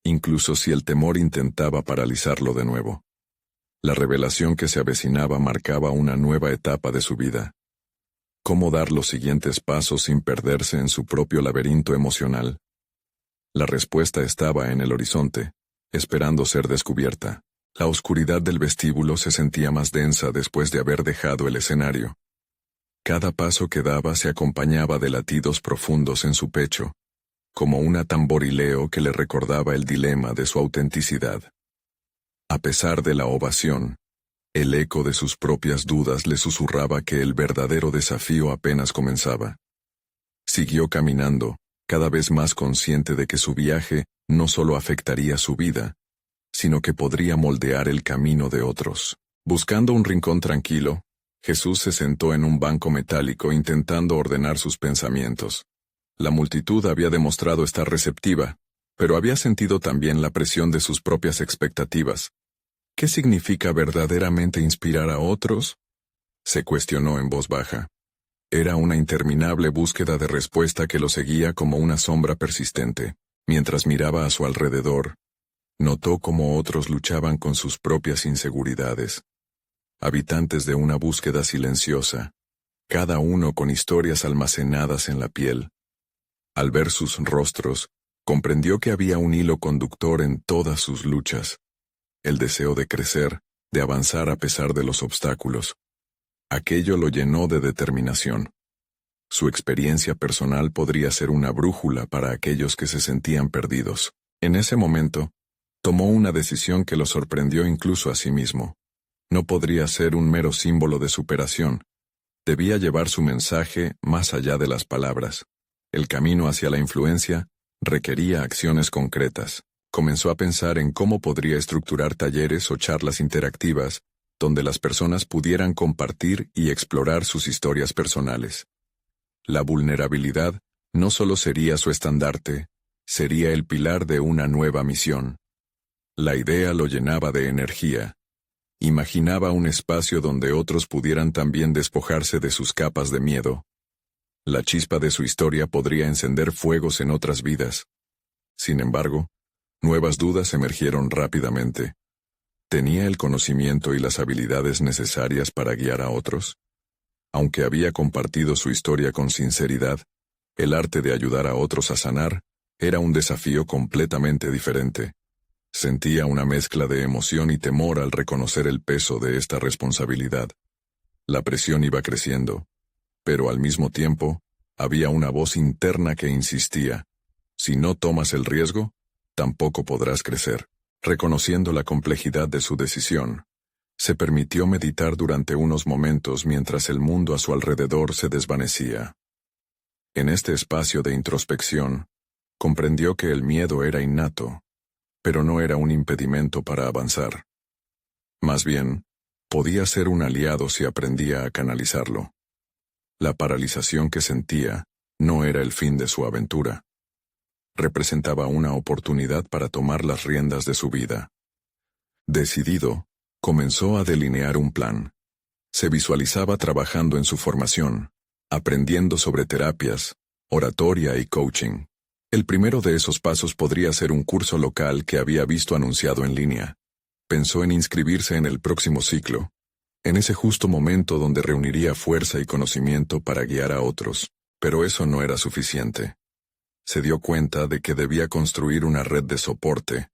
incluso si el temor intentaba paralizarlo de nuevo. La revelación que se avecinaba marcaba una nueva etapa de su vida. ¿Cómo dar los siguientes pasos sin perderse en su propio laberinto emocional? La respuesta estaba en el horizonte, esperando ser descubierta. La oscuridad del vestíbulo se sentía más densa después de haber dejado el escenario. Cada paso que daba se acompañaba de latidos profundos en su pecho, como un tamborileo que le recordaba el dilema de su autenticidad. A pesar de la ovación, el eco de sus propias dudas le susurraba que el verdadero desafío apenas comenzaba. Siguió caminando, cada vez más consciente de que su viaje no solo afectaría su vida, sino que podría moldear el camino de otros. Buscando un rincón tranquilo, Jesús se sentó en un banco metálico intentando ordenar sus pensamientos. La multitud había demostrado estar receptiva, pero había sentido también la presión de sus propias expectativas. ¿Qué significa verdaderamente inspirar a otros? Se cuestionó en voz baja. Era una interminable búsqueda de respuesta que lo seguía como una sombra persistente. Mientras miraba a su alrededor, notó cómo otros luchaban con sus propias inseguridades. Habitantes de una búsqueda silenciosa, cada uno con historias almacenadas en la piel. Al ver sus rostros, comprendió que había un hilo conductor en todas sus luchas. El deseo de crecer, de avanzar a pesar de los obstáculos. Aquello lo llenó de determinación. Su experiencia personal podría ser una brújula para aquellos que se sentían perdidos. En ese momento, tomó una decisión que lo sorprendió incluso a sí mismo. No podría ser un mero símbolo de superación. Debía llevar su mensaje más allá de las palabras. El camino hacia la influencia requería acciones concretas. Comenzó a pensar en cómo podría estructurar talleres o charlas interactivas, donde las personas pudieran compartir y explorar sus historias personales. La vulnerabilidad no solo sería su estandarte, sería el pilar de una nueva misión. La idea lo llenaba de energía. Imaginaba un espacio donde otros pudieran también despojarse de sus capas de miedo. La chispa de su historia podría encender fuegos en otras vidas. Sin embargo, nuevas dudas emergieron rápidamente. ¿Tenía el conocimiento y las habilidades necesarias para guiar a otros? Aunque había compartido su historia con sinceridad, el arte de ayudar a otros a sanar era un desafío completamente diferente. Sentía una mezcla de emoción y temor al reconocer el peso de esta responsabilidad. La presión iba creciendo, pero al mismo tiempo, había una voz interna que insistía: si no tomas el riesgo, tampoco podrás crecer. Reconociendo la complejidad de su decisión, se permitió meditar durante unos momentos mientras el mundo a su alrededor se desvanecía. En este espacio de introspección, comprendió que el miedo era innato, pero no era un impedimento para avanzar. Más bien, podía ser un aliado si aprendía a canalizarlo. La paralización que sentía no era el fin de su aventura. Representaba una oportunidad para tomar las riendas de su vida. Decidido, comenzó a delinear un plan. Se visualizaba trabajando en su formación, aprendiendo sobre terapias, oratoria y coaching. El primero de esos pasos podría ser un curso local que había visto anunciado en línea. Pensó en inscribirse en el próximo ciclo, en ese justo momento donde reuniría fuerza y conocimiento para guiar a otros, pero eso no era suficiente. Se dio cuenta de que debía construir una red de soporte,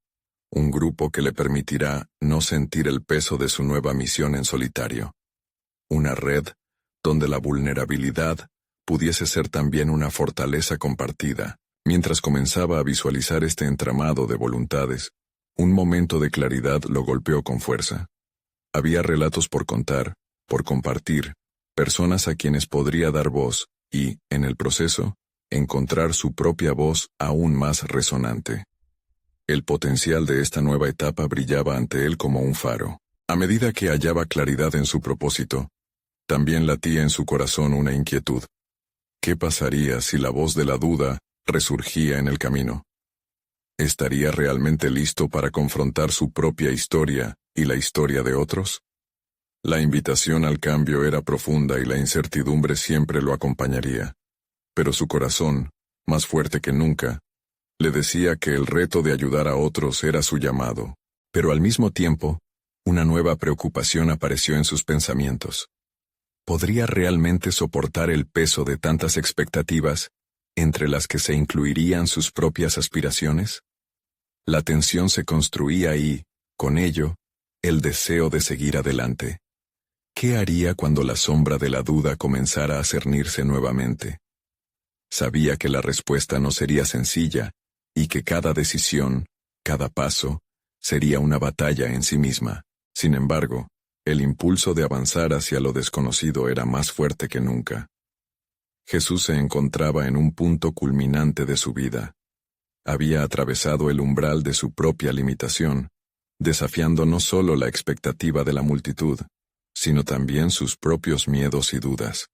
un grupo que le permitirá no sentir el peso de su nueva misión en solitario. Una red donde la vulnerabilidad pudiese ser también una fortaleza compartida. Mientras comenzaba a visualizar este entramado de voluntades, un momento de claridad lo golpeó con fuerza. Había relatos por contar, por compartir, personas a quienes podría dar voz y, en el proceso, encontrar su propia voz aún más resonante. El potencial de esta nueva etapa brillaba ante él como un faro. A medida que hallaba claridad en su propósito, también latía en su corazón una inquietud. ¿Qué pasaría si la voz de la duda resurgía en el camino? ¿Estaría realmente listo para confrontar su propia historia y la historia de otros? La invitación al cambio era profunda y la incertidumbre siempre lo acompañaría. Pero su corazón, más fuerte que nunca, le decía que el reto de ayudar a otros era su llamado. Pero al mismo tiempo, una nueva preocupación apareció en sus pensamientos. ¿Podría realmente soportar el peso de tantas expectativas, entre las que se incluirían sus propias aspiraciones? La tensión se construía y, con ello, el deseo de seguir adelante. ¿Qué haría cuando la sombra de la duda comenzara a cernirse nuevamente? Sabía que la respuesta no sería sencilla, y que cada decisión, cada paso, sería una batalla en sí misma. Sin embargo, el impulso de avanzar hacia lo desconocido era más fuerte que nunca. Jesús se encontraba en un punto culminante de su vida. Había atravesado el umbral de su propia limitación, desafiando no solo la expectativa de la multitud, sino también sus propios miedos y dudas.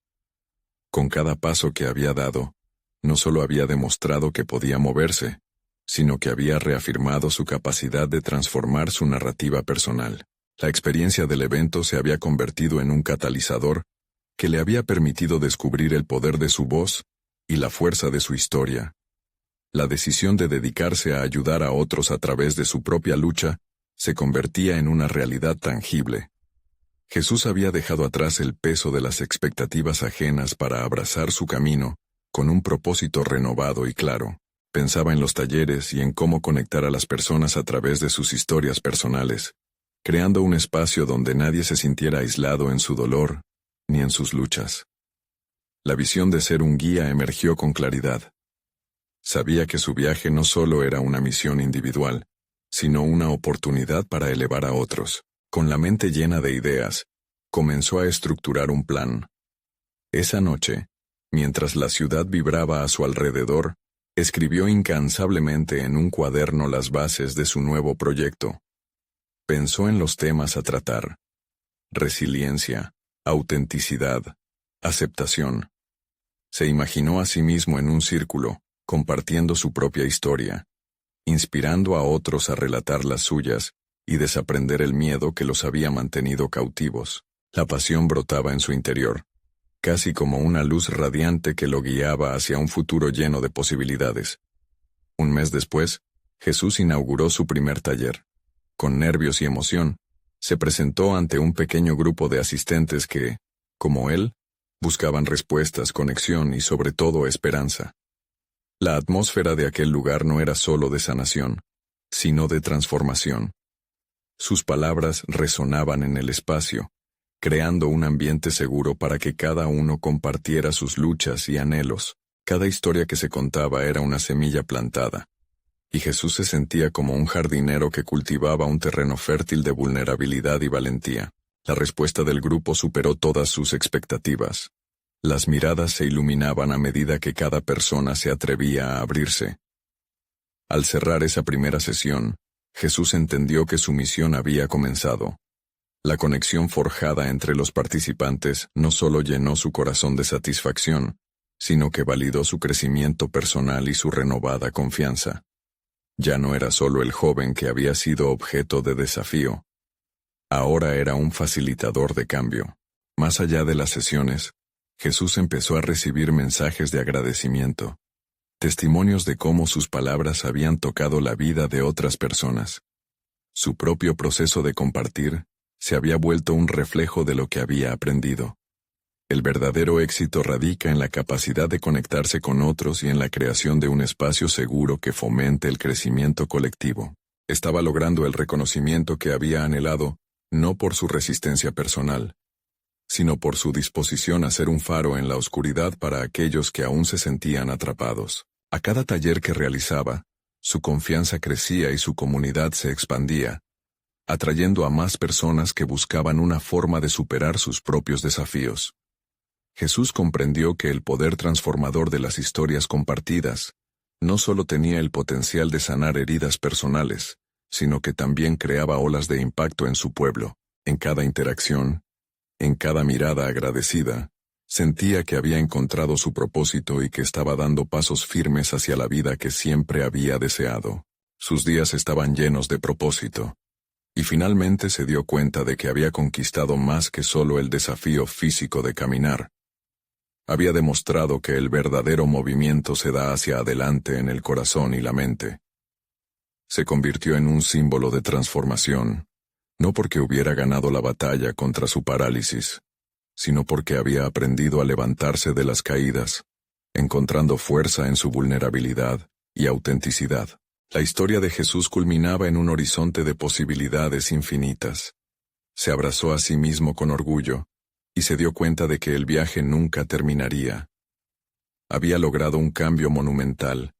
Con cada paso que había dado, no solo había demostrado que podía moverse, sino que había reafirmado su capacidad de transformar su narrativa personal. La experiencia del evento se había convertido en un catalizador que le había permitido descubrir el poder de su voz y la fuerza de su historia. La decisión de dedicarse a ayudar a otros a través de su propia lucha se convertía en una realidad tangible. Jesús había dejado atrás el peso de las expectativas ajenas para abrazar su camino con un propósito renovado y claro. Pensaba en los talleres y en cómo conectar a las personas a través de sus historias personales, creando un espacio donde nadie se sintiera aislado en su dolor ni en sus luchas. La visión de ser un guía emergió con claridad. Sabía que su viaje no solo era una misión individual, sino una oportunidad para elevar a otros. Con la mente llena de ideas, comenzó a estructurar un plan. Esa noche, mientras la ciudad vibraba a su alrededor, escribió incansablemente en un cuaderno las bases de su nuevo proyecto. Pensó en los temas a tratar: resiliencia, autenticidad, aceptación. Se imaginó a sí mismo en un círculo, compartiendo su propia historia, inspirando a otros a relatar las suyas y desaprender el miedo que los había mantenido cautivos. La pasión brotaba en su interior, casi como una luz radiante que lo guiaba hacia un futuro lleno de posibilidades. Un mes después, Jesús inauguró su primer taller. Con nervios y emoción, se presentó ante un pequeño grupo de asistentes que, como él, buscaban respuestas, conexión y sobre todo esperanza. La atmósfera de aquel lugar no era solo de sanación, sino de transformación. Sus palabras resonaban en el espacio, creando un ambiente seguro para que cada uno compartiera sus luchas y anhelos. Cada historia que se contaba era una semilla plantada, y Jesús se sentía como un jardinero que cultivaba un terreno fértil de vulnerabilidad y valentía. La respuesta del grupo superó todas sus expectativas. Las miradas se iluminaban a medida que cada persona se atrevía a abrirse. Al cerrar esa primera sesión, Jesús entendió que su misión había comenzado. La conexión forjada entre los participantes no solo llenó su corazón de satisfacción, sino que validó su crecimiento personal y su renovada confianza. Ya no era solo el joven que había sido objeto de desafío. Ahora era un facilitador de cambio. Más allá de las sesiones, Jesús empezó a recibir mensajes de agradecimiento, testimonios de cómo sus palabras habían tocado la vida de otras personas. Su propio proceso de compartir se había vuelto un reflejo de lo que había aprendido. El verdadero éxito radica en la capacidad de conectarse con otros y en la creación de un espacio seguro que fomente el crecimiento colectivo. Estaba logrando el reconocimiento que había anhelado, no por su resistencia personal, sino por su disposición a ser un faro en la oscuridad para aquellos que aún se sentían atrapados. A cada taller que realizaba, su confianza crecía y su comunidad se expandía, atrayendo a más personas que buscaban una forma de superar sus propios desafíos. Jesús comprendió que el poder transformador de las historias compartidas no solo tenía el potencial de sanar heridas personales, sino que también creaba olas de impacto en su pueblo. En cada interacción, en cada mirada agradecida, sentía que había encontrado su propósito y que estaba dando pasos firmes hacia la vida que siempre había deseado. Sus días estaban llenos de propósito, y finalmente se dio cuenta de que había conquistado más que solo el desafío físico de caminar. Había demostrado que el verdadero movimiento se da hacia adelante en el corazón y la mente. Se convirtió en un símbolo de transformación, no porque hubiera ganado la batalla contra su parálisis, sino porque había aprendido a levantarse de las caídas, encontrando fuerza en su vulnerabilidad y autenticidad. La historia de Jesús culminaba en un horizonte de posibilidades infinitas. Se abrazó a sí mismo con orgullo, y se dio cuenta de que el viaje nunca terminaría. Había logrado un cambio monumental,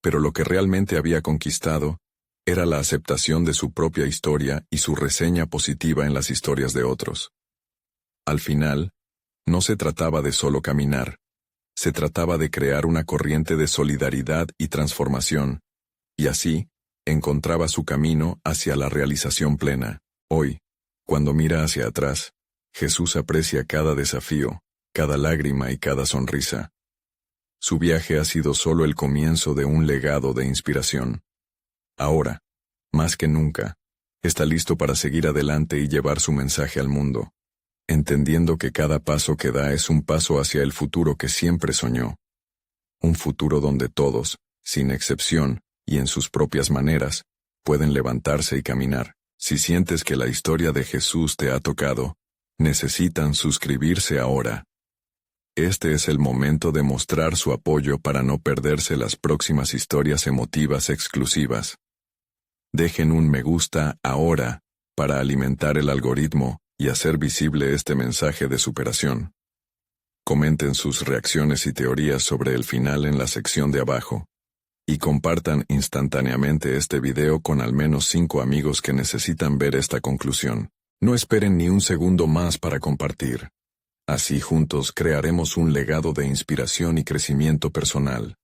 pero lo que realmente había conquistado Era la aceptación de su propia historia y su reseña positiva en las historias de otros. Al final, no se trataba de solo caminar, se trataba de crear una corriente de solidaridad y transformación, y así, encontraba su camino hacia la realización plena. Hoy, cuando mira hacia atrás, Jesús aprecia cada desafío, cada lágrima y cada sonrisa. Su viaje ha sido solo el comienzo de un legado de inspiración. Ahora, más que nunca, está listo para seguir adelante y llevar su mensaje al mundo, entendiendo que cada paso que da es un paso hacia el futuro que siempre soñó. Un futuro donde todos, sin excepción, y en sus propias maneras, pueden levantarse y caminar. Si sientes que la historia de Jesús te ha tocado, necesitan suscribirse ahora. Este es el momento de mostrar su apoyo para no perderse las próximas historias emotivas exclusivas. Dejen un me gusta ahora para alimentar el algoritmo y hacer visible este mensaje de superación. Comenten sus reacciones y teorías sobre el final en la sección de abajo. Y compartan instantáneamente este video con al menos 5 amigos que necesitan ver esta conclusión. No esperen ni un segundo más para compartir. Así juntos crearemos un legado de inspiración y crecimiento personal.